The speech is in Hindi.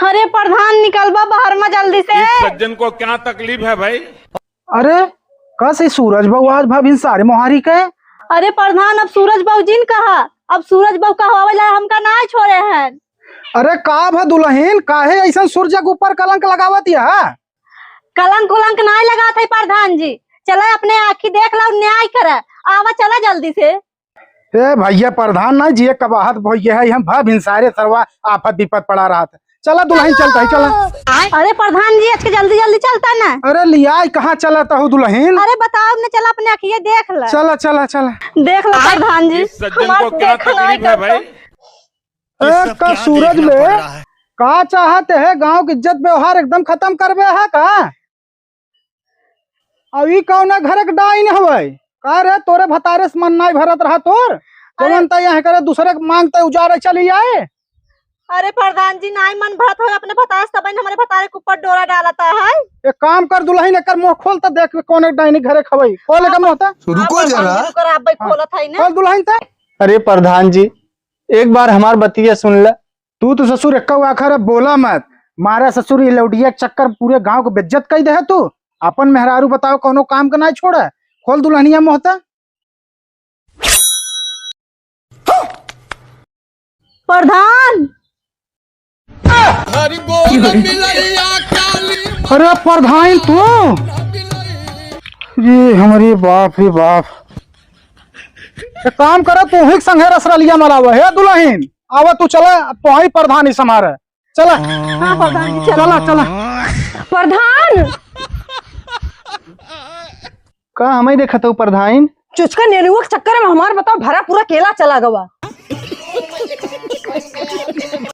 अरे प्रधान निकलबा बाहर में जल्दी से। इस सज्जन को क्या तकलीफ है भाई? अरे कैसे सूरज बाबू आज भाभी सारे मोहारी के। अरे प्रधान अब सूरज बाबू जी ने कहा, अब सूरज बाबू का हवाला हमका ना छोड़े हैं। अरे का भा दुल्हन काहे ऐसा सूरज के ऊपर कलंक लगावत है? कलंक उलंक ना लगा थे प्रधान जी, चला अपने आँखी देख लो, न्याय करे, आवा चला जल्दी से। ए भैया प्रधान ना जी कबाहत भैया है, हम भाभी सारे सरवा आफत विपत पड़ा रहा था। चला दुल्हन चलता है चला। अरे प्रधान जी आज के जल्दी जल्दी चलता ना। अरे लिया कहाँ चलाता हूँ दुल्हन? अरे बताओ ना, चला अपने आँखिए देख लो। चला चला चला देख लो प्रधान जी। इस सज्जन को क्या तकलीफ है भाई? का सूरज में का चाहते है गांव की इज्जत व्यवहार एकदम खत्म करबे है का? अभी कौन घर के डाइन हवे का रे? तोरे भतारे से मन नहीं भरत रहा तोर तुरंत यहाँ करे दूसरे के मांगते उजारे चली जाए। अरे प्रधान जी नाई मन भरत हो, अपने भतारे सब हमारे भतारे के ऊपर डोरा डालता है। एक काम कर दुल्हन एकर मुंह खोल त देख कौन एक डाइनी घरे खवई खोल के मुंह त। रुको जरा। खोलत है ना। खोल दुल्हन त। अरे प्रधान जी एक बार हमार बतिया सुन ल। तू तो ससुर एक आखर बोला मत, मारा ससुर ये लौडिया चक्कर पूरे गांव को बेइज्जत कई दे। तू अपन मेहरारू बताओ कोनो काम का ना छोड़ा। खोल दुल्हनिया मुंह त। प्रधान अरे प्रधान तू ये हमारी बाप रे बाप। एक काम करो तू ही संगे रसरलिया मरावा है दुल्हन। आवा तू चला तो ही प्रधान ही समारे चला। हाँ प्रधान जी चला चला। प्रधान का हमें देखा तो प्रधान चुचका नेनुआ के चक्कर में हमार बताओ भरा पूरा केला चला गवा।